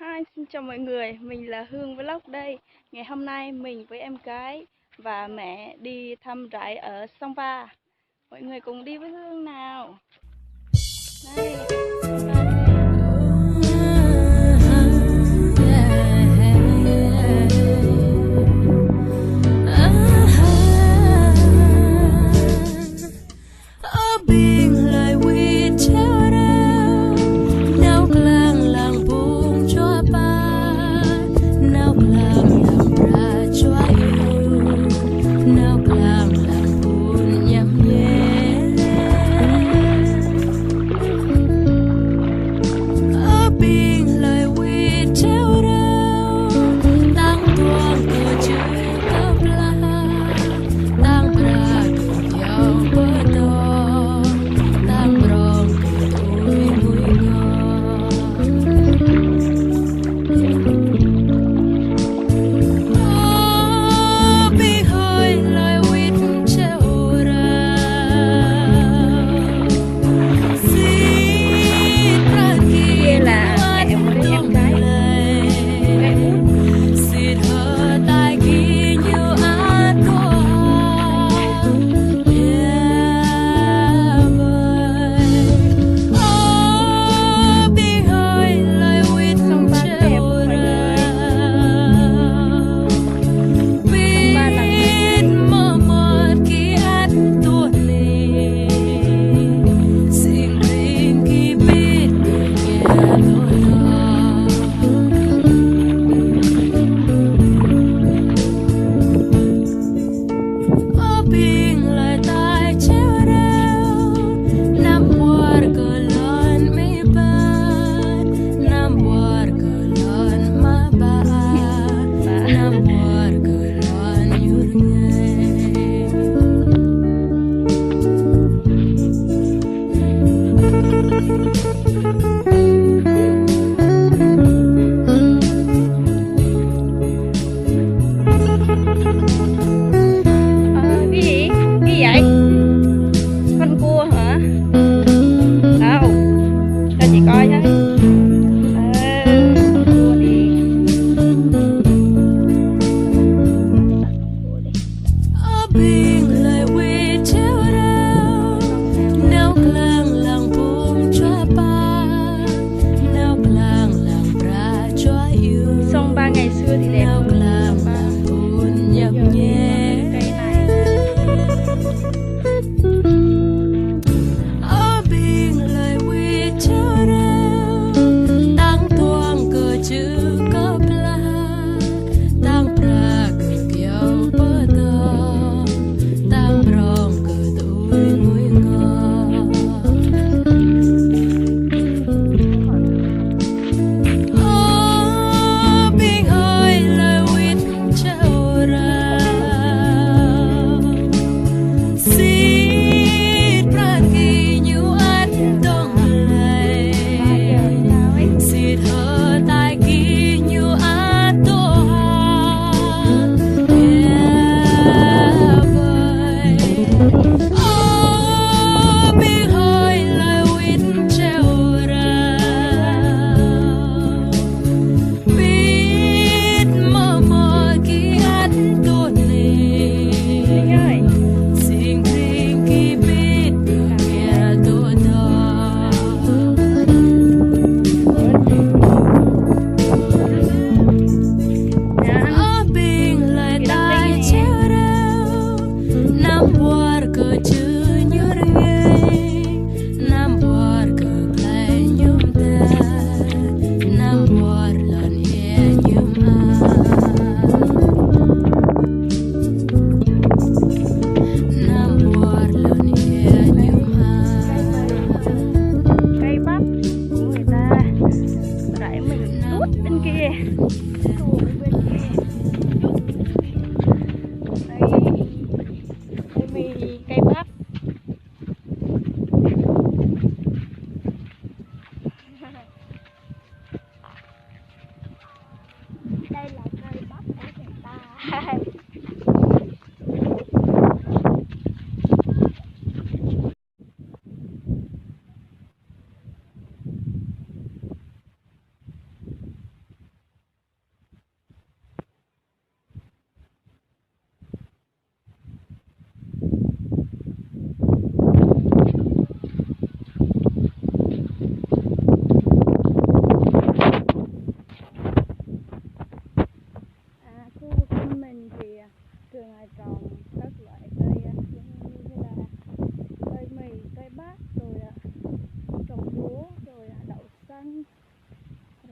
Hi, xin chào mọi người, mình là Hương Vlog đây. Ngày hôm nay mình với em gái và mẹ đi thăm rẫy ở Sông Pa. Mọi người cùng đi với Hương nào. Đây, Sông Pa đây.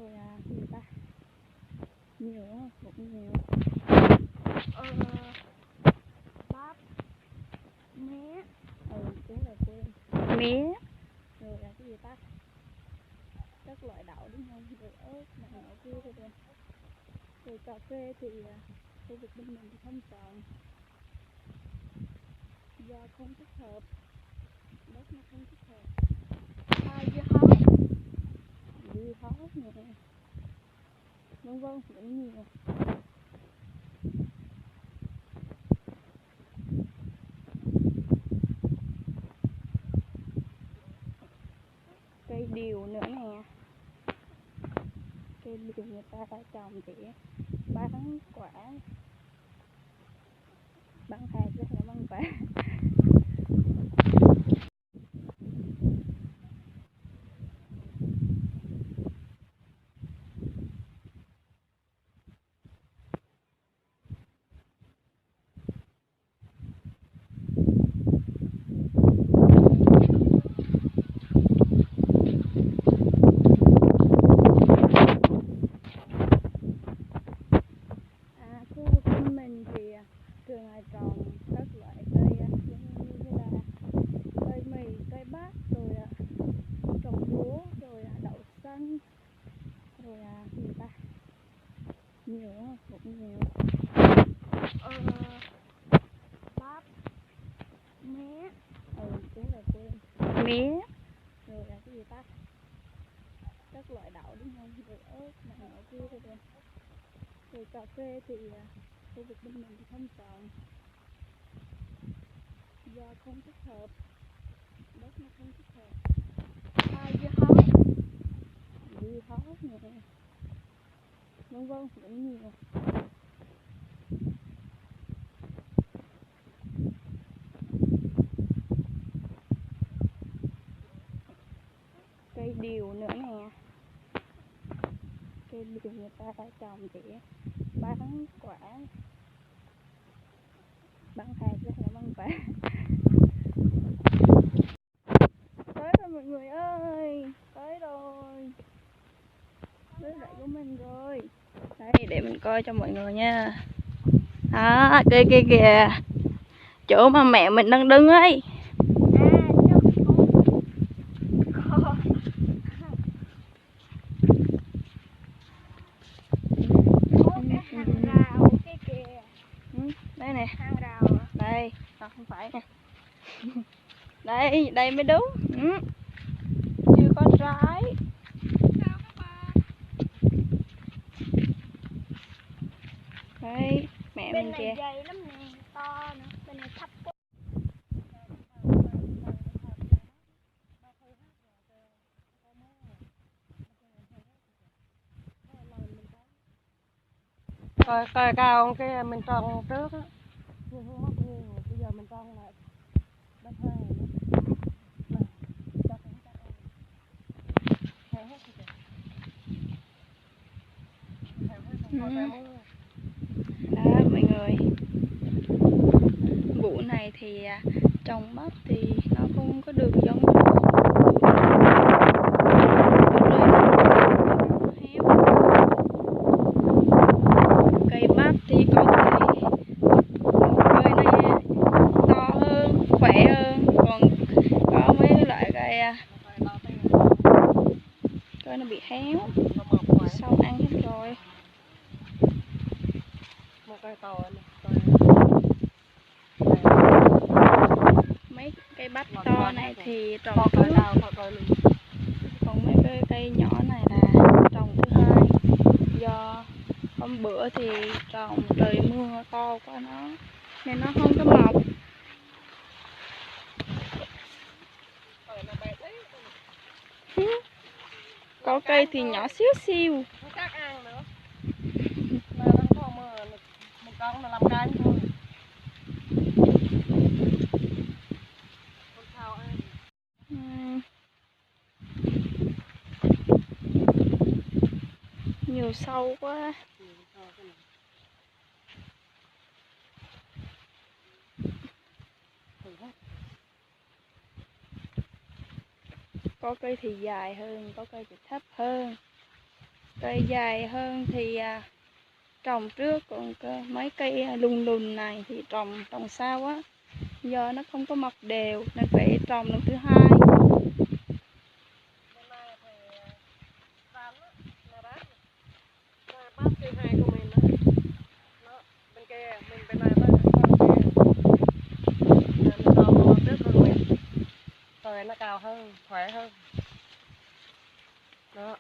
rồi gì ta, nhiều á, cũng nhiều. Bắp, mía, cái là quên, mía, rồi là cái gì ta, các loại đậu đúng không, rồi ớt này nọ kia rồi, rồi cà phê thì khu vực bên mình thì không trồng do không thích hợp, đất nó không thích hợp. Dưa hấu nè, vân vân cũng nhiều. Cây điều nữa nè, cây điều người ta đã trồng để bán quả, bán hạt chứ không phải bán quả. Khu vực bên mình thì thường là trồng các loại cây như là cây mì, cây bắp, rồi trồng lúa, rồi đậu xanh, rồi gì ta, nhiều á, cũng nhiều. Bắp, mía, cái là quên, mía, rồi là cái gì ta, các loại đậu đúng không, rồi ớt này nọ kia rồi cà phê thì khu vực bên mình thì không trồng do không thích hợp, đất nó không thích hợp. Dưa hấu nè, vân vân cũng nhiều. Cây điều nữa nè, cây điều người ta đã trồng để bán quả, bán hạt chứ không phải bán quả. Tới rồi mọi người ơi, tới rồi, tới rẫy của mình rồi. Đây để mình coi cho mọi người nha. Đó, kia kia kìa, chỗ mà mẹ mình đang đứng ấy. Đây nè, đây, không phải nè. Đây mới đúng. Chưa có trái. Đây, mẹ mình kìa. Bên này dày lắm nè, to nữa, bên này thấp quá. Coi cao cái mình trồng trước á, nhưng không mất nhiều, bây giờ mình trồng lại đất hai nữa. Đó mọi người, vụ này thì trồng bắp thì nó không có được giống cây bắp thì có cây này to hơn, khỏe hơn, còn có mấy loại cây nó bị héo, sâu ăn hết rồi. Một cây to này, mấy cây bắp to này thì trồng trước, còn mấy cây nhỏ này là trồng thứ hai, do hôm bữa thì trồng trời mưa to quá nên nó không có mọc. Có cây thì nhỏ xíu xiu. chắc ăn nữa. Mà nó không mưa, một con là làm cái thôi. Con sao ăn. Nhiều sâu quá. Có cây thì dài hơn, có cây thì thấp hơn. Cây dài hơn thì trồng trước, còn mấy cây lùn lùn này thì trồng sau á, do nó không có mọc đều nên phải trồng lần thứ hai. bắp thứ hai của mình đó. Nó bên kia mình bên này tới bên kia. Mình trồng một trước của mình. Rồi nó cao hơn, khỏe hơn. Đó.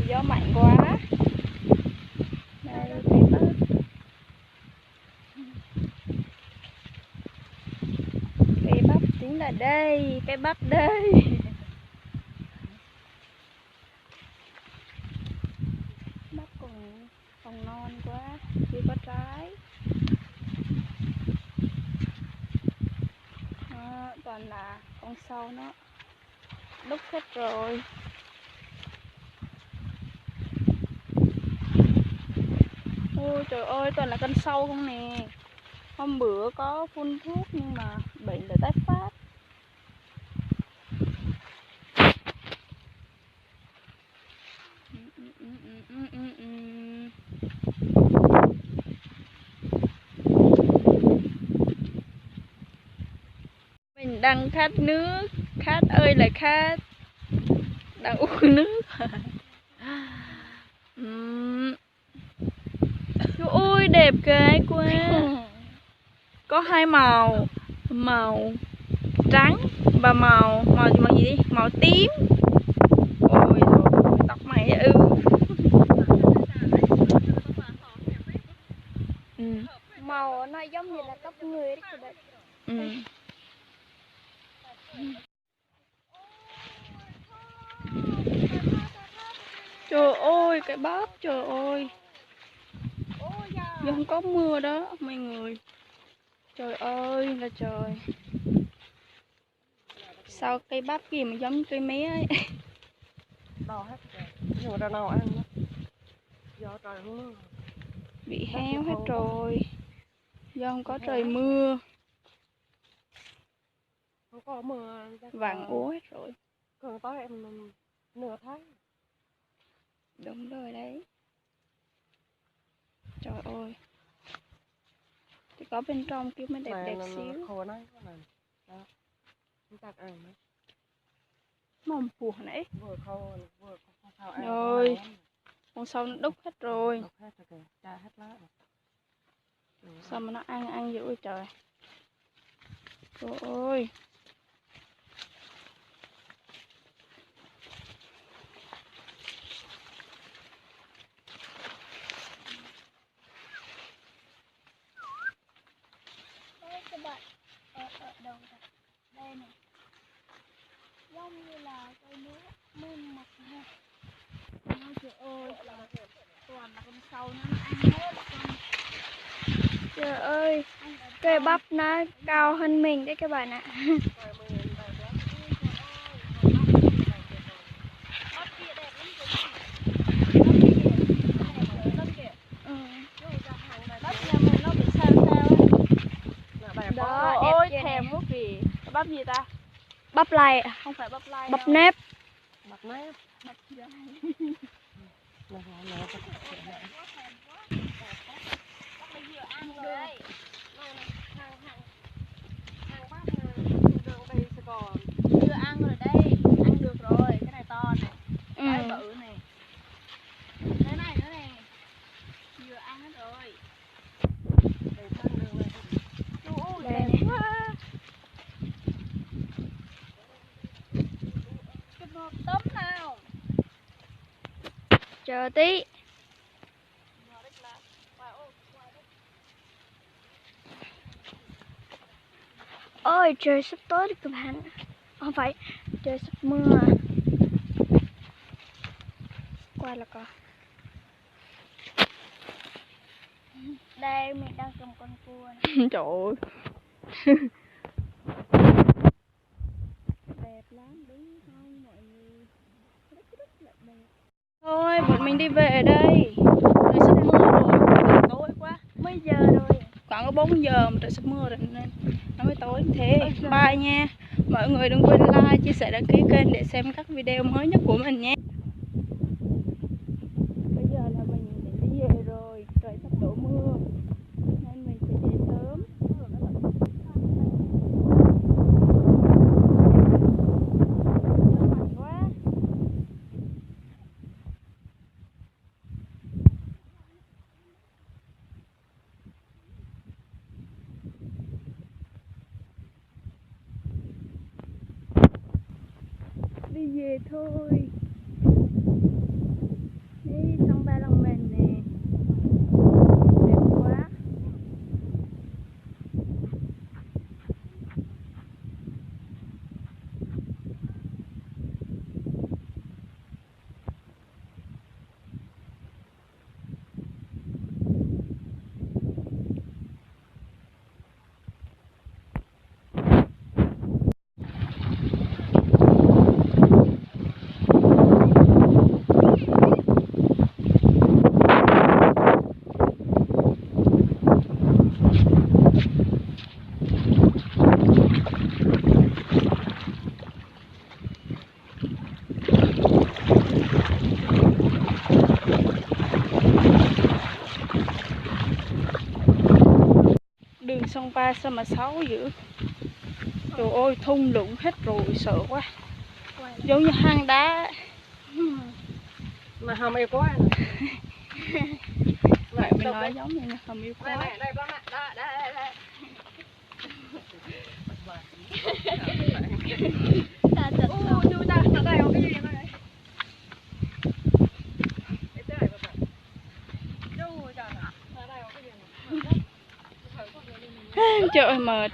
Gió mạnh quá. Đây cây bắp. Cây bắp chính là đây, cây bắp đây. Bắp còn non quá, chưa có trái. Đó, toàn là con sâu nó đúc hết rồi. Ôi trời ơi, toàn là con sâu không nè. Hôm bữa có phun thuốc nhưng mà bệnh lại tái phát. Mình đang khát nước, khát ơi là khát, đang uống nước. Ôi đẹp gái quá. Có hai màu, màu trắng và màu gì đi, màu tím. Ôi rồi tóc mày ư. Màu nó giống như là tóc người đấy các bạn. Trời ơi cái bắp, trời ơi. Giờ không có mưa đó mọi người. Trời ơi là trời. Sao cây bắp gì mà giống cây mía ấy. Đau hết rồi. Nhưng mà đau nào ăn đó. Do trời mưa. Bị héo hết rồi. Do không có trời mưa. Không có mưa. Vàng úa hết rồi. Còn tới em nửa tháng. Đúng rồi đấy. Trời ơi. Chỉ có bên trong kia mới đẹp xíu. Khô này. Đó. Chúng ta ăn nữa. Mầm phù nãy. Vừa khô vừa không sao ăn. Rồi. Con sâu nó đúc hết rồi. Đúc hết rồi kìa. Cha hết lá rồi. Sao mà nó ăn dữ vậy trời. Trời ơi. Đây các bạn, ở đầu đây này, giống như là cây nước mềm mật ha. Ôi trời ơi, toàn là con sâu nó ăn hết con. Trời ơi, cây bắp nó cao hơn mình đấy các bạn ạ. Bắp nhà mình nó bị sao á. Đó, Ôi đẹp chưa thèm nè. quá kìa. Bắp gì ta? Bắp lai, Không phải bắp lai bắp đâu. nếp. Bắp nếp. Bắp dai. Ăn rồi đấy. Chưa ăn rồi đây, ăn được rồi, cái này to này, cái bự này. Cái này nữa nè. Vừa ăn hết rồi. Đây này. Chụp một tấm nào. Chờ tí. Ôi trời sắp tối rồi các bạn. Không phải, trời sắp mưa. Qua là có. Đây mình đang cầm con cua này. Trời ơi. Đẹp lắm đúng không mọi người? Thôi bọn mình đi về đây. 4 giờ mà trời sắp mưa rồi nên nó mới tối thế. Bye nha. Mọi người đừng quên like, chia sẻ, đăng ký kênh để xem các video mới nhất của mình nhé. Bây giờ là mình để đi về rồi, trời sắp đổ mưa nên mình sẽ về sớm. Mạnh quá. Đi về thôi. Đi sông Ba Lòng mình nè, đẹp quá. Đường sông Ba sao mà xấu dữ. Trời ơi, thung lũng hết rồi, sợ quá. Giống như hang đá. Mà hầm yêu quá. Mẹ mình nói giống như hầm yêu quá. Đây con ạ. Đây. Ta thật lòng. Chú ta ở đây có cái gì đây? Trời ơi mệt.